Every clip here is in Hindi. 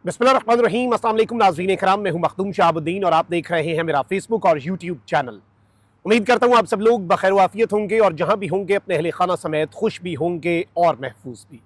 बिस्मिल्लाहिर्रहमानिर्रहीम। अस्सलाम वालेकुम नाज़रीन इकराम, मैं हूं मखदूम शहाबुद्दीन और आप देख रहे हैं मेरा फेसबुक और यूट्यूब चैनल। उम्मीद करता हूं आप सब लोग बखैर वाफियत होंगे और जहां भी होंगे अपने अहले खाना समेत खुश भी होंगे और महफूज भी।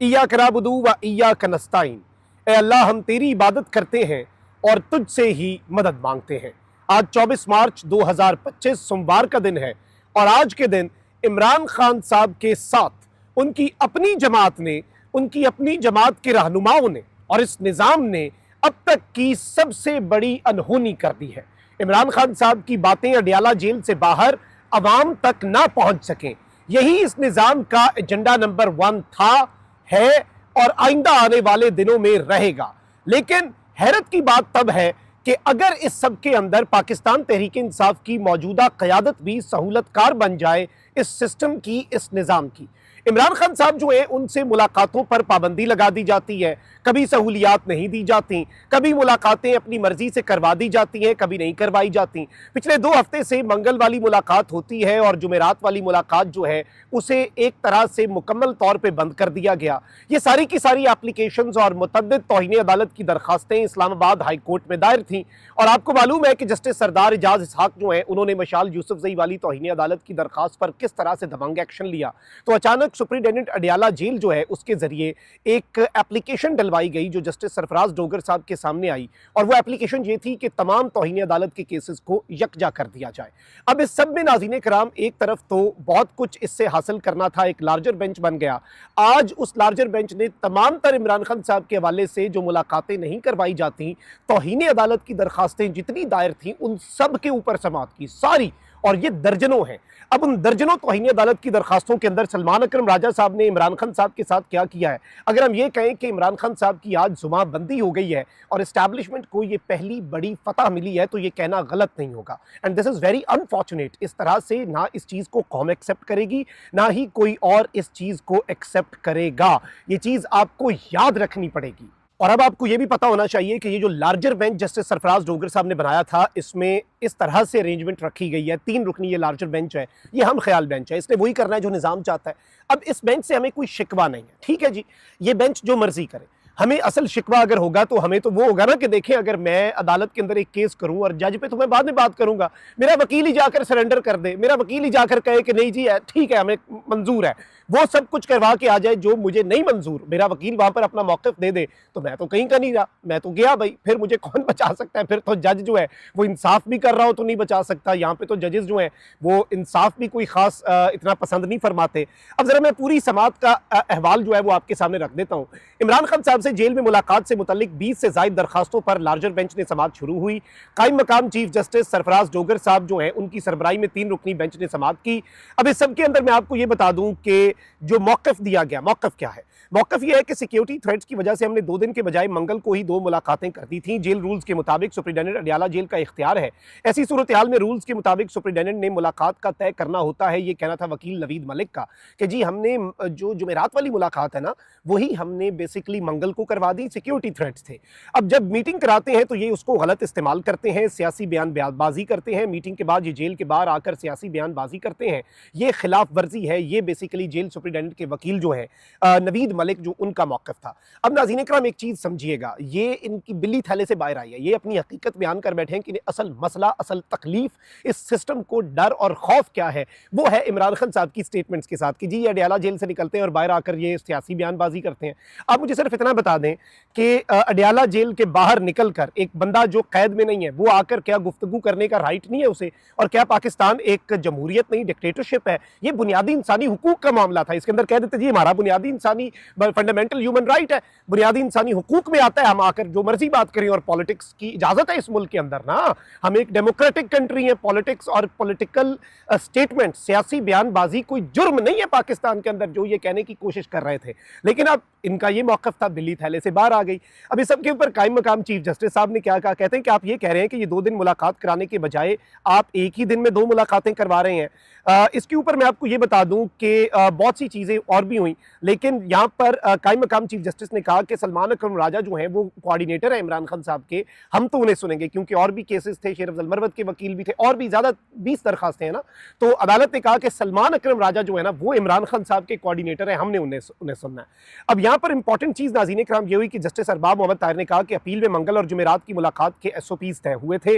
इय्याक नअबुदु व इय्याक नस्तईन, ए अल्लाह हम तेरी इबादत करते हैं और तुझसे ही मदद मांगते हैं। आज 24 मार्च 2025 सोमवार का दिन है और आज के दिन इमरान खान साहब के साथ उनकी अपनी जमात ने, उनकी अपनी जमात के रहनुमाओं ने और इस निज़ाम ने अब तक की सबसे बड़ी अनहोनी कर दी है। इमरान खान साहब की बातें अडियाला जेल से बाहर अवाम तक ना पहुंच सकें, यही इस निज़ाम का एजेंडा नंबर 1 था, है और आइंदा आने वाले दिनों में रहेगा। लेकिन हैरत की बात तब है कि अगर इस सब के अंदर पाकिस्तान तहरीक इंसाफ की मौजूदा क़यादत भी सहूलतकार बन जाए इस सिस्टम की, इस निज़ाम की। इमरान खान साहब जो है उनसे मुलाकातों पर पाबंदी लगा दी जाती है, कभी सहूलियात नहीं दी जाती, कभी मुलाकातें अपनी मर्जी से करवा दी जाती हैं, कभी नहीं करवाई जाती। पिछले 2 हफ्ते से मंगल वाली मुलाकात होती है और जुमेरात वाली मुलाकात जो है उसे एक तरह से मुकम्मल तौर पे बंद कर दिया गया। ये सारी की सारी एप्लीकेशंस और मुतअद्दिद तौहीन अदालत की दरखास्तें इस्लामाबाद हाई कोर्ट में दायर थीं और आपको मालूम है कि जस्टिस सरदार एजाज इसहाक जो है उन्होंने मशाल यूसुफजई वाली तौहीन अदालत की दरखास्त पर किस तरह से दबंग एक्शन लिया। तो अचानक सुप्रीडेंटेंट अडियाला जेल जो है उसके जरिए एक एप्लीकेशन डलवाई गई जो जस्टिस सरफराज डोगर साहब के सामने आई और वो एप्लीकेशन ये थी कि तमाम तौहीन अदालत के केसेस को यकजा कर दिया जाए। अब इस सब में नाज़रीन कराम एक तरफ तो बहुत कुछ इससे हासिल करना था, एक लार्जर बेंच बन गया। आज उस लार्जर बेंच ने तमाम तर इमरान खान साहब के हवाले से जो मुलाकातें नहीं करवाई जाती, तौहीन अदालत की दरखास्तें जितनी दायर थी उन सब के ऊपर समाअत की सारी, और ये दर्जनों हैं। अब उन दर्जनों तौहीन अदालत की दरखास्तों के अंदर सलमान अकरम राजा साहब ने इमरान खान साहब के साथ क्या किया है। अगर हम ये कहें कि इमरान खान साहब की आज जुमाबंदी हो गई है और इस्टेब्लिशमेंट को ये पहली बड़ी फतह मिली है तो ये कहना गलत नहीं होगा। And this is very unfortunate. इस तरह से ना इस चीज़ को कौम एक्सेप्ट करेगी, ना ही कोई और इस चीज़ को एक्सेप्ट करेगा। ये चीज़ आपको याद रखनी पड़ेगी। और अब आपको यह भी पता होना चाहिए कि ये जो larger bench justice Sarfaraz Dogar साहब ने बनाया था, इसमें इस तरह से अरेंजमेंट रखी गई है। 3 रुकनी ये लार्जर बेंच है, ये हम ख्याल बेंच है, इसने वही करना है जो निज़ाम चाहता है। अब इस बेंच से हमें कोई शिकवा नहीं है, ठीक है जी, ये बेंच जो मर्जी करे। हमें असल शिकवा अगर होगा तो हमें तो वो होगा ना कि देखें, अगर मैं अदालत के अंदर एक केस करूं और जज पे तो मैं बाद में बात करूंगा, मेरा वकील ही जाकर सरेंडर कर दे, मेरा वकील ही जाकर कहे कि नहीं जी ठीक है हमें मंजूर है, वो सब कुछ करवा के आ जाए जो मुझे नहीं मंजूर, मेरा वकील वहां पर अपना मौक़िफ़ दे दे तो मैं तो कहीं का नहीं रहा, मैं तो गया भाई, फिर मुझे कौन बचा सकता है। फिर तो जज जो है वो इंसाफ भी कर रहा हो तो नहीं बचा सकता। यहाँ पे तो जजेस जो हैं वो इंसाफ भी कोई ख़ास इतना पसंद नहीं फरमाते। अब ज़रा मैं पूरी समाअत का अहवाल जो है वो आपके सामने रख देता हूँ। इमरान खान साहब से जेल में मुलाकात से मुतल्लिक 20 से ज़ायद दरखास्तों पर लार्जर बेंच ने समाअत शुरू हुई। कायम मकाम चीफ जस्टिस सरफराज डोगर साहब जो हैं उनकी सरबराही में 3 रुकनी बेंच ने समाअत की। अब इस सब के अंदर मैं आपको ये बता दूं कि जो मौक़िफ़ दिया गया, मौक़िफ़ क्या है? मौक़िफ़ ये है कि सिक्योरिटी थ्रेट्स की वजह से हमने 2 दिन के बजाय मंगल को ही 2 मुलाकातें कर दी थी। जेल रूल्स के मुताबिक सुप्रीडेंटेंट अडियाला जेल का इख्तियार है। ऐसी सूरत हाल में रूल्स के मुताबिक सुप्रीडेंटेंट ने मुलाकात का तय करना होता है। ये कहना था वकील नवीद मलिक का कि जी हमने जो जुमेरात वाली मुलाकात है ना, वही हमने बेसिकली मंगल को करवा दी, सिक्योरिटी थ्रेट्स थे। अब जब मीटिंग कराते हैं तो ये उसको गलत इस्तेमाल करते हैं, सियासी बयानबाजी करते हैं। मीटिंग के बाद ये जेल के बाहर आकर सियासी बयानबाजी करते हैं, ये खिलाफ वर्जी है। ये बेसिकली जेल सुप्रीडेंटेंट के वकील जो है नवीद मलिक, जो उनका मौक़िफ़ था। अब नाज़रीन इकराम एक चीज़ समझिएगा, ये इनकी बिल्ली थैले से बाहर आई है। ये अपनी हकीकत बयान कर बैठे हैं कि असल मसला, असल तकलीफ, इस सिस्टम को डर और खौफ क्या है, वो है इमरान खान साहब की स्टेटमेंट्स के साथ कि जी ये अडियाला जेल से निकलते हैं और बाहर आकर ये सियासी बयानबाजी करते हैं। आप मुझे सिर्फ इतना बता दें कि अडियाला जेल के बाहर निकल कर एक बंदा जो कैद में नहीं है वो आकर क्या गुफ्तगू करने का राइट नहीं है उसे? और क्या पाकिस्तान एक जमहूरियत नहीं, डिक्टेटरशिप है? ये बुनियादी इंसानी हुकूक का मामला था। इसके अंदर कह देते जी हमारा बुनियादी इंसानी फंडामेंटल ह्यूमन राइट है, बुनियादी इंसानी हुकूक में आता है, हम आकर जो मर्जी बात करें और पॉलिटिक्स की इजाजत है इस मुल्क के अंदर ना। हम एक डेमोक्रेटिक कंट्री है। पॉलिटिक्स और पॉलिटिकल स्टेटमेंट, सियासी बयानबाजी कोई जुर्म नहीं है पाकिस्तान के अंदर, जो ये कहने की कोशिश कर रहे थे। लेकिन अब इनका ये मौक़िफ़ था, बिल्ली थैले से बाहर आ गई। अब इस सब के ऊपर कायम मकाम चीफ जस्टिस साहब ने क्या कहा? कहते हैं कि आप ये कह रहे हैं कि ये 2 दिन मुलाकात कराने के बजाय आप एक ही दिन में 2 मुलाकातें करवा रहे हैं। इसके ऊपर मैं आपको ये बता दूं कि बहुत सी चीज़ें और भी हुई, लेकिन यहाँ पर कायम मकाम चीफ जस्टिस ने कहा कि सलमान अकरम राजा जो हैं वो कोऑर्डिनेटर है इमरान खान साहब के, हम तो उन्हें सुनेंगे क्योंकि और भी केसेस थे, शेर अफजल मरवत के वकील भी थे और भी ज़्यादा 20 दरखास्तें हैं ना। तो अदालत ने कहा कि सलमान अकरम राजा जो है ना वो इमरान खान साहब के कोऑर्डिनेटर है, हमने उन्हें सुनना है। अब यहाँ पर इंपॉर्टेंट चीज़ नाज़रीन इकराम ये हुई कि जस्टिस अरबाब मोहम्मद ताहिर ने कहा कि अपील में मंगल और जुमेरात की मुलाकात के SOPs तय हुए थे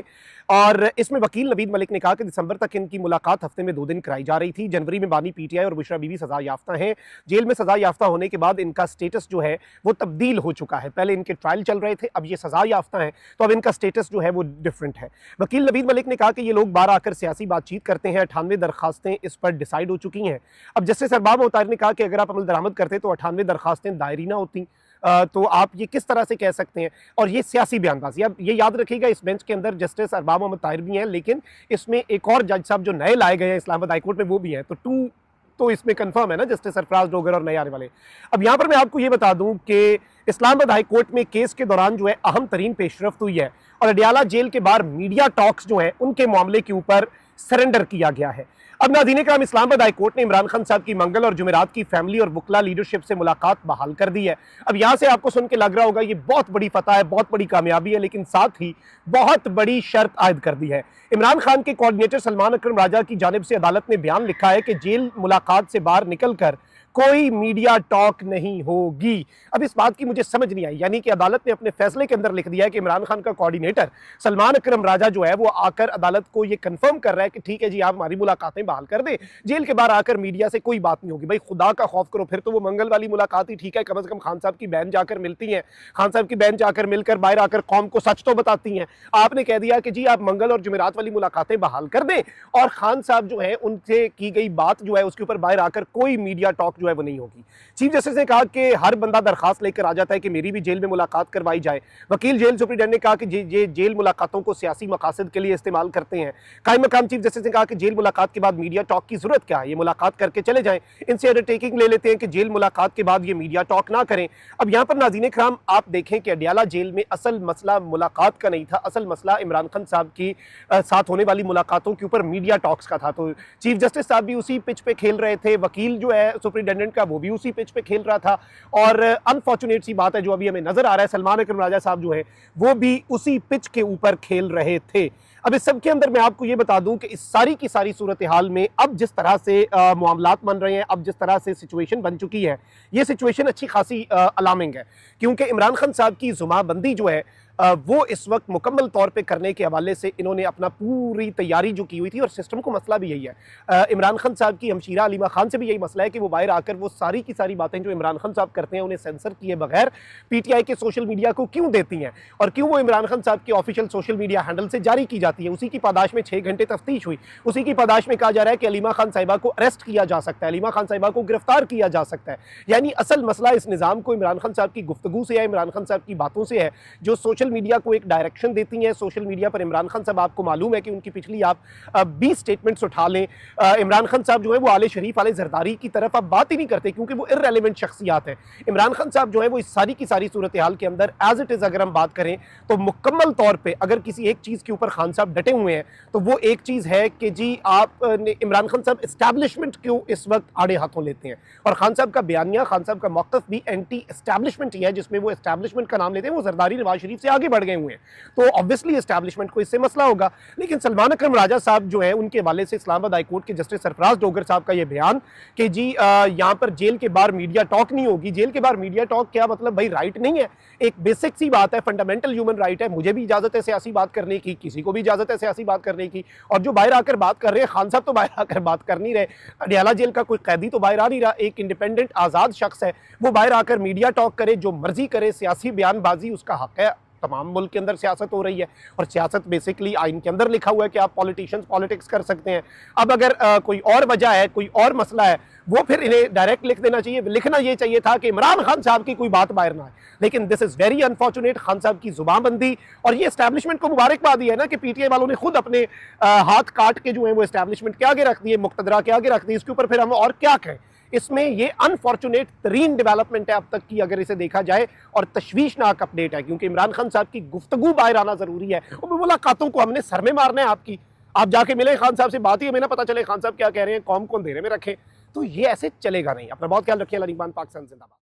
और इसमें वकील नवीद मलिक ने कहा कि दिसंबर तक इनकी मुलाकात हफ्ते में 2 दिन कराई जा रही थी। जनवरी में बानी PTI और बुशरा बीबी सजा याफ्ता हैं। जेल में सजा याफ्ता होने के बाद इनका स्टेटस जो है वो तब्दील हो चुका है। पहले इनके ट्रायल चल रहे थे, अब ये सजा याफ्ता हैं, तो अब इनका स्टेटस जो है वो डिफरेंट है। वकील नवीद मलिक ने कहा कि ये लोग बाहर आकर सियासी बातचीत करते हैं। 98 दरखास्तें इस पर डिसाइड हो चुकी हैं। अब जस्टिस अरबाब मोहम्मद ताहिर ने कहा कि अगर आप अमल दरामद करते तो 98 दरखास्तें दायरी ना होती। तो आप ये किस तरह से कह सकते हैं? और ये सियासी बयानबाजी। अब ये याद रखिएगा, इस बेंच के अंदर जस्टिस अरबाब मोहम्मद ताहिर भी हैं, लेकिन इसमें एक और जज साहब जो नए लाए गए हैं इस्लामाबाद हाईकोर्ट में वो भी हैं, तो 2 तो इसमें कंफर्म है ना, जस्टिस सरफराज डोगर और नए आने वाले। अब यहाँ पर मैं आपको ये बता दूं कि इस्लामाबाद हाईकोर्ट में केस के दौरान जो है अहम तरीन पेशरफ्त हुई है और अडियाला जेल के बाहर मीडिया टॉक्स जो है उनके मामले के ऊपर सरेंडर किया गया है। अब नाज़रीन इकराम, इस्लामाबाद हाईकोर्ट ने इमरान खान साहब की मंगल और जुमेरात की फैमिली और वकला लीडरशिप से मुलाकात बहाल कर दी है। अब यहां से आपको सुन के लग रहा होगा ये बहुत बड़ी फतह है, बहुत बड़ी कामयाबी है, लेकिन साथ ही बहुत बड़ी शर्त आयद कर दी है। इमरान खान के कोऑर्डिनेटर सलमान अकरम राजा की जानिब से अदालत ने बयान लिखा है कि जेल मुलाकात से बाहर निकलकर कोई मीडिया टॉक नहीं होगी। अब इस बात की मुझे समझ नहीं आई, यानी कि अदालत ने अपने फैसले के अंदर लिख दिया है कि इमरान खान का कोऑर्डिनेटर सलमान अकरम राजा जो है वो आकर अदालत को ये कंफर्म कर रहा है कि ठीक है जी, आप हमारी मुलाकातें बहाल कर दें, जेल के बाहर आकर मीडिया से कोई बात नहीं होगी। भाई खुदा का खौफ करो, फिर तो वो मंगल वाली मुलाकात ही ठीक है, कम से कम खान साहब की बहन जाकर मिलती हैं, खान साहब की बहन जाकर मिलकर बाहर आकर कौम को सच तो बताती हैं। आपने कह दिया कि जी आप मंगल और जुमेरात वाली मुलाकातें बहाल कर दें और खान साहब जो है उनसे की गई बात जो है उसके ऊपर बाहर आकर कोई मीडिया टॉक जो है वो नहीं होगी। चीफ जस्टिस ने कहा कि हर बंदा दरखास्त लेकर आ जाता है कि मेरी भी जेल में मुलाकात करवाई जाए। वकील जेल सुप्रीडेंट ने कहा कि जेल मुलाकातों को सियासी मकासद के लिए इस्तेमाल करते हैं। कायम मकाम चीफ जस्टिस ने कहा कि जेल मुलाकात के बाद मीडिया टॉक की जरूरत क्या है, ये मुलाकात करके चले जाएं। इनसे अंडरटेकिंग ले लेते हैं कि जेल मुलाकात के बाद ये मीडिया टॉक ना करें। अब यहाँ पर नाज़रीन इकराम आप देखें कि अडियाला जेल में असल मसला मुलाकात का नहीं था, असल मसला इमरान खान साहब की साथ होने वाली मुलाकातों के ऊपर मीडिया टॉक्स का था। तो चीफ जस्टिस साहब भी उसी पिच पे खेल रहे थे, वकील जो है सुप्रीडेंडेंट का वो भी उसी पिच पे खेल रहा था और अनफॉर्चुनेट सी बात है जो अभी हमें नजर आ रहा है, सलमान अकरम राजा साहब जो है वो भी उसी पिच के ऊपर खेल रहे थे। अब इस सब के अंदर मैं आपको ये बता दूं कि इस सारी की सारी सूरत हाल में अब जिस तरह से मामलात बन रहे हैं, अब जिस तरह से सिचुएशन बन चुकी है, ये सिचुएशन अच्छी खासी अलार्मिंग है, क्योंकि इमरान खान साहब की जुमाबंदी जो है वो इस वक्त मुकम्मल तौर पे करने के हवाले से इन्होंने अपना पूरी तैयारी जो की हुई थी, और सिस्टम को मसला भी यही है। इमरान खान साहब की हमशीरा अलीमा खान से भी यही मसला है कि वो बाहर आकर वो सारी की सारी बातें जो इमरान खान साहब करते हैं उन्हें सेंसर किए बगैर PTI के सोशल मीडिया को क्यों देती हैं और क्यों वो इमरान खान साहब के ऑफिशियल सोशल मीडिया हैंडल से जारी की जाती है। उसी की पादाश में 6 घंटे तफ्तीश हुई, उसी की पादाश में कहा जा रहा है कि अलीमा खान साहिबा को अरेस्ट किया जा सकता है, अलीमा खान साहिबा को गिरफ्तार किया जा सकता है। यानी असल मसला इस निज़ाम को इमरान खान साहब की गुफ्तगू से है, इमरान खान साहब की बातों से है, जो सोशल मीडिया को एक डायरेक्शन देती हैं। सोशल मीडिया पर इमरान खान साहब, आपको मालूम है कि उनकी पिछली आप 20 स्टेटमेंट्स उठा लें, इमरान खान साहब जो है वो आले शरीफ आले जरदारी की तरफ अब बात ही नहीं करते, क्योंकि वो इररेलेवेंट शख्सियात हैं। इमरान खान साहब जो है वो इस सारी की सारी सूरत हाल के अंदर एज इट इज अगर हम बात करें तो मुकम्मल तौर पर अगर किसी एक चीज के ऊपर खान साहब डटे हुए हैं तो वो एक चीज है कि जी आप इमरान खान साहब एस्टैब्लिशमेंट क्यों इस वक्त आड़े हाथों लेते हैं, और खान साहब का बयानिया, खान साहब का मौक़िफ़ भी एंटी एस्टैब्लिशमेंट ही है, जिसमें वो एस्टैब्लिशमेंट का नाम लेते हैं। वो जरदारी नवाज शरीफ से आगे बढ़ गए हुए हैं, तो ऑब्वियसली एस्टैब्लिशमेंट को इससे मसला होगा। लेकिन सलमान अकरम राजा साहब जो है उनके हवाले से इस्लामाबाद हाईकोर्ट के जस्टिस सरफराज डोगर साहब का ये बयान कि जी यहाँ पर जेल के बाहर मीडिया टॉक नहीं होगी। जेल के बाहर मीडिया टॉक क्या मतलब? भाई राइट नहीं है, एक बेसिक सी बात है, फंडामेंटल ह्यूमन राइट है। मुझे भी इजाजत है सियासी बात करने की, किसी को भी इजाजत है सियासी बात करने की, और जो बाहर आकर बात कर रहे हैं, खान साहब तो बाहर आकर बात कर नहीं रहे, अडियाला जेल का कोई कैदी तो बाहर आ नहीं रहा, एक इंडिपेंडेंट आजाद शख्स है, वो बाहर आकर मीडिया टॉक करे, जो मर्जी करे, सियासी बयानबाजी उसका हक है। तमाम मुल्क के अंदर सियासत हो रही है और सियासत बेसिकली आइन के अंदर लिखा हुआ है कि आप पॉलिटिशियंस पॉलिटिक्स कर सकते हैं। अब अगर कोई और वजह है, कोई और मसला है, वो फिर इन्हें डायरेक्ट लिख देना चाहिए। लिखना ये चाहिए था कि इमरान खान साहब की कोई बात बाहर ना आए, लेकिन this is very unfortunate. Khan साहब की जुबानबंदी, और ये एस्टैब्लिशमेंट को मुबारकबाद है ना कि PTI वालों ने खुद अपने हाथ काट के जो है वो एस्टैब्लिशमेंट के आगे रख दिए, मुक्तदरा के आगे रख दिए। इसके ऊपर फिर हम और क्या कहें? इसमें ये अनफॉर्चुनेट तरीन डेवलपमेंट है अब तक की, अगर इसे देखा जाए, और तशवीशनाक अपडेट है, क्योंकि इमरान खान साहब की गुफ्तगू बाहर आना जरूरी है। और मुलाकातों को हमने सर में मारना है आपकी, आप जाके मिले खान साहब से, बात ही हमें ना पता चले खान साहब क्या कह रहे हैं, कौम को अंधेरे में रखें, तो ये ऐसे चलेगा नहीं। अपना बहुत ख्याल रखिए। अल्लाह निगहबान, पाकिस्तान जिंदाबाद।